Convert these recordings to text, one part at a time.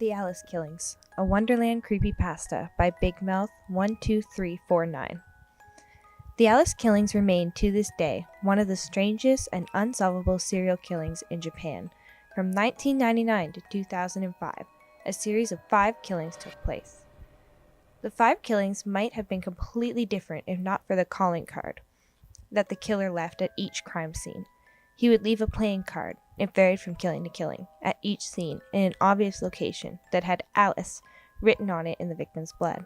The Alice Killings, a Wonderland Creepypasta by BigMouth12349. The Alice Killings remain to this day one of the strangest and unsolvable serial killings in Japan. From 1999 to 2005, a series of 5 killings took place. The 5 killings might have been completely different if not for the calling card that the killer left at each crime scene. He would leave a playing card, it varied from killing to killing, at each scene in an obvious location that had Alice written on it in the victim's blood.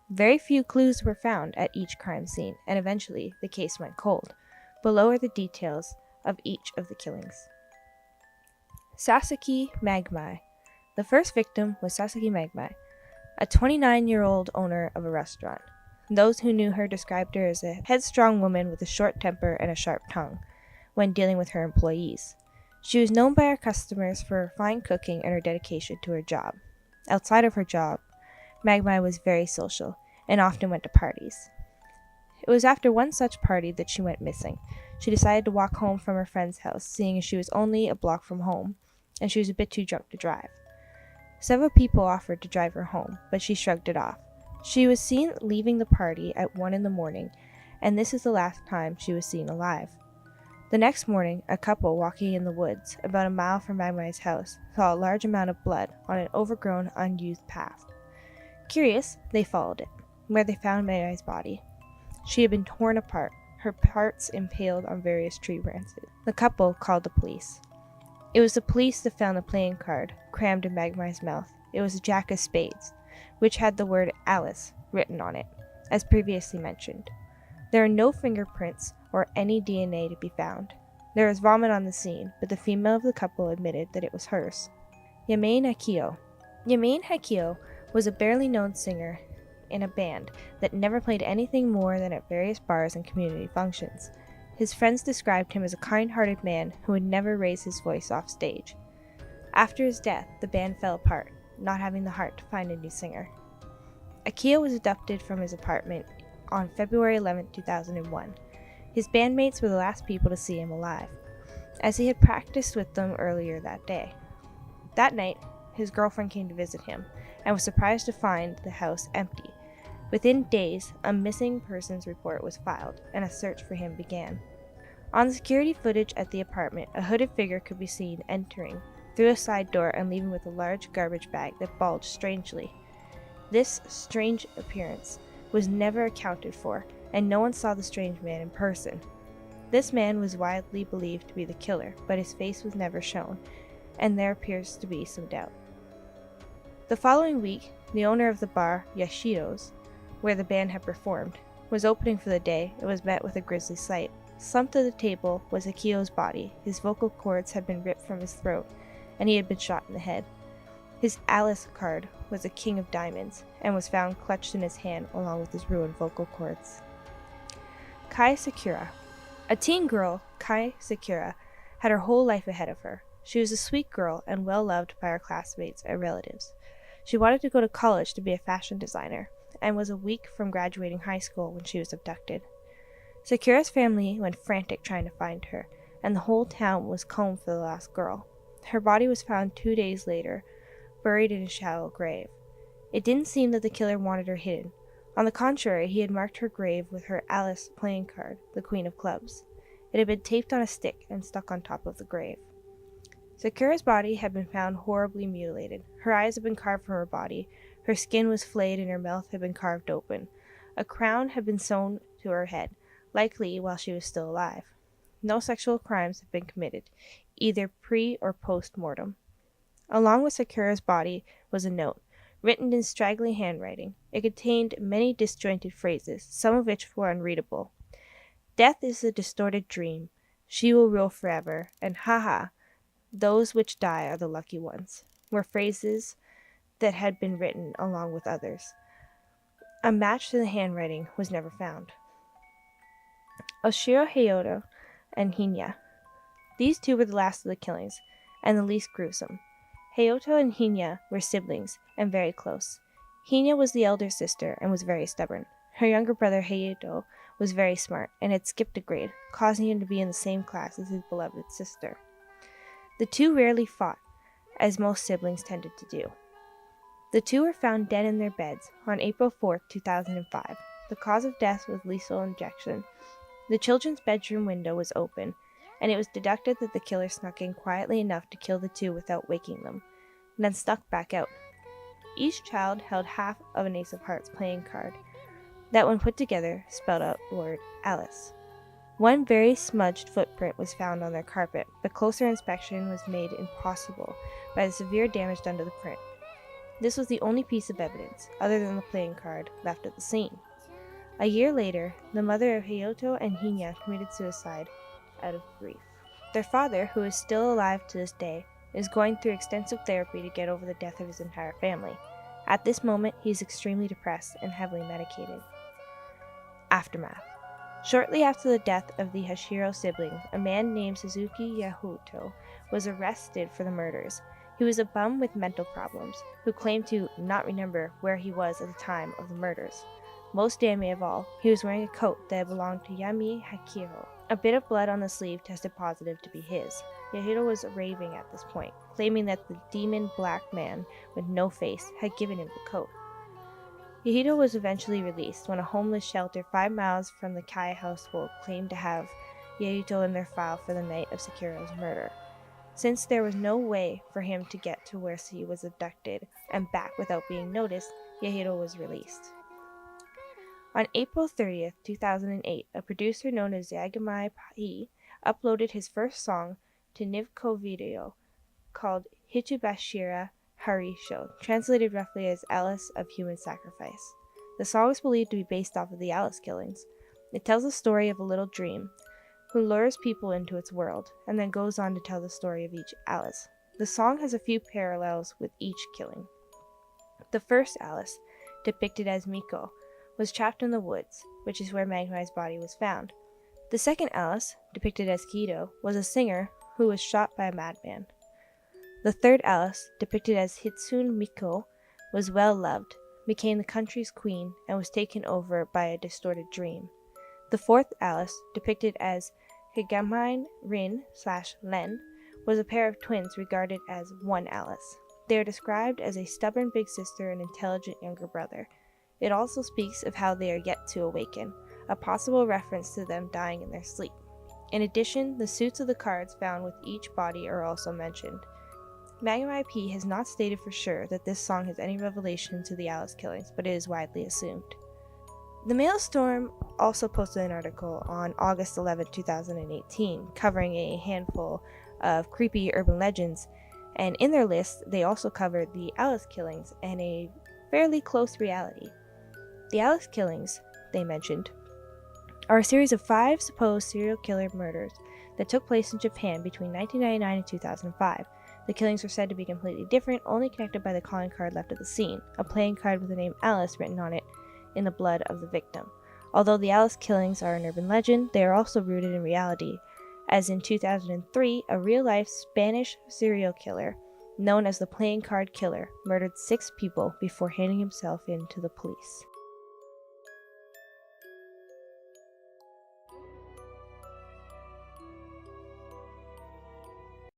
Very few clues were found at each crime scene, and eventually the case went cold. Below are the details of each of the killings. Sasaki Magmai. The first victim was Sasaki Magmai, a 29-year-old owner of a restaurant. Those who knew her described her as a headstrong woman with a short temper and a sharp tongue when dealing with her employees. She was known by her customers for her fine cooking and her dedication to her job. Outside of her job, Magmai was very social and often went to parties. It was after one such party that she went missing. She decided to walk home from her friend's house, seeing as she was only a block from home, and she was a bit too drunk to drive. Several people offered to drive her home, but she shrugged it off. She was seen leaving the party at 1 a.m, and this is the last time she was seen alive. The next morning, a couple walking in the woods, about a mile from Magmai's house, saw a large amount of blood on an overgrown, unused path. Curious, they followed it, where they found Magmai's body. She had been torn apart, her parts impaled on various tree branches. The couple called the police. It was the police that found the playing card crammed in Magmai's mouth. It was a jack of spades, which had the word Alice written on it, as previously mentioned. There are no fingerprints or any DNA to be found. There was vomit on the scene, but the female of the couple admitted that it was hers. Yamane Akio. Yamane Akio was a barely known singer in a band that never played anything more than at various bars and community functions. His friends described him as a kind-hearted man who would never raise his voice off stage. After his death, the band fell apart, not having the heart to find a new singer. Akio was abducted from his apartment on February 11, 2001. His bandmates were the last people to see him alive, as he had practiced with them earlier that day. That night, his girlfriend came to visit him, and was surprised to find the house empty. Within days, a missing persons report was filed, and a search for him began. On the security footage at the apartment, a hooded figure could be seen entering through a side door and leaving with a large garbage bag that bulged strangely. This strange appearance was never accounted for, and no one saw the strange man in person. This man was widely believed to be the killer, but his face was never shown, and there appears to be some doubt. The following week, the owner of the bar, Yashiro's, where the band had performed, was opening for the day and was met with a grisly sight. Slumped to the table was Akio's body. His vocal cords had been ripped from his throat, and he had been shot in the head. His Alice card was a king of diamonds, and was found clutched in his hand along with his ruined vocal cords. Kai Sakura. A teen girl, Kai Sakura, had her whole life ahead of her. She was a sweet girl and well loved by her classmates and relatives. She wanted to go to college to be a fashion designer, and was a week from graduating high school when she was abducted. Sakura's family went frantic trying to find her, and the whole town was combed for the lost girl. Her body was found 2 days later, buried in a shallow grave. It didn't seem that the killer wanted her hidden. On the contrary, he had marked her grave with her Alice playing card, the Queen of Clubs. It had been taped on a stick and stuck on top of the grave. Sakura's body had been found horribly mutilated. Her eyes had been carved from her body, her skin was flayed, and her mouth had been carved open. A crown had been sewn to her head, likely while she was still alive. No sexual crimes had been committed, either pre- or post-mortem. Along with Sakura's body was a note, written in straggly handwriting. It contained many disjointed phrases, some of which were unreadable. "Death is a distorted dream. She will rule forever," and "haha, those which die are the lucky ones," were phrases that had been written along with others. A match to the handwriting was never found. Oshiro Hayato and Hinya. These two were the last of the killings, and the least gruesome. Hayato and Hinya were siblings, and very close. Hinya was the elder sister, and was very stubborn. Her younger brother Hayato was very smart, and had skipped a grade, causing him to be in the same class as his beloved sister. The two rarely fought, as most siblings tended to do. The two were found dead in their beds on April 4, 2005. The cause of death was lethal injection. The children's bedroom window was open, and it was deducted that the killer snuck in quietly enough to kill the two without waking them, and then snuck back out. Each child held half of an Ace of Hearts playing card that, when put together, spelled out the word Alice. One very smudged footprint was found on their carpet, but closer inspection was made impossible by the severe damage done to the print. This was the only piece of evidence, other than the playing card, left at the scene. A year later, the mother of Hayato and Hinya committed suicide out of grief. Their father, who is still alive to this day, is going through extensive therapy to get over the death of his entire family. At this moment, he is extremely depressed and heavily medicated. Aftermath. Shortly after the death of the Hashiro siblings, a man named Suzuki Yahuto was arrested for the murders. He was a bum with mental problems, who claimed to not remember where he was at the time of the murders. Most damning of all, he was wearing a coat that belonged to Yami Akio. A bit of blood on the sleeve tested positive to be his. Yahito was raving at this point, claiming that the demon black man with no face had given him the coat. Yahito was eventually released when a homeless shelter 5 miles from the Kai household claimed to have Yahito in their file for the night of Sakura's murder. Since there was no way for him to get to where he was abducted and back without being noticed, Yahito was released. On April 30th, 2008, a producer known as Yagamai Pai uploaded his first song to Nivco Video called Hichibashira Harisho, translated roughly as Alice of Human Sacrifice. The song is believed to be based off of the Alice killings. It tells the story of a little dream who lures people into its world, and then goes on to tell the story of each Alice. The song has a few parallels with each killing. The first Alice, depicted as Miko, was trapped in the woods, which is where Magmai's body was found. The second Alice, depicted as Kido, was a singer who was shot by a madman. The third Alice, depicted as Hitsune Miko, was well loved, became the country's queen, and was taken over by a distorted dream. The fourth Alice, depicted as Higamine Rin/Len, was a pair of twins regarded as one Alice. They are described as a stubborn big sister and intelligent younger brother. It also speaks of how they are yet to awaken, a possible reference to them dying in their sleep. In addition, the suits of the cards found with each body are also mentioned. Magma IP has not stated for sure that this song has any revelation to the Alice killings, but it is widely assumed. The Maelstrom also posted an article on August 11, 2018, covering a handful of creepy urban legends, and in their list, they also covered the Alice killings and a fairly close reality. The Alice killings, they mentioned, are a series of 5 supposed serial killer murders that took place in Japan between 1999 and 2005. The killings were said to be completely different, only connected by the calling card left at the scene, a playing card with the name Alice written on it in the blood of the victim. Although the Alice killings are an urban legend, they are also rooted in reality, as in 2003, a real-life Spanish serial killer known as the Playing Card Killer murdered 6 people before handing himself in to the police.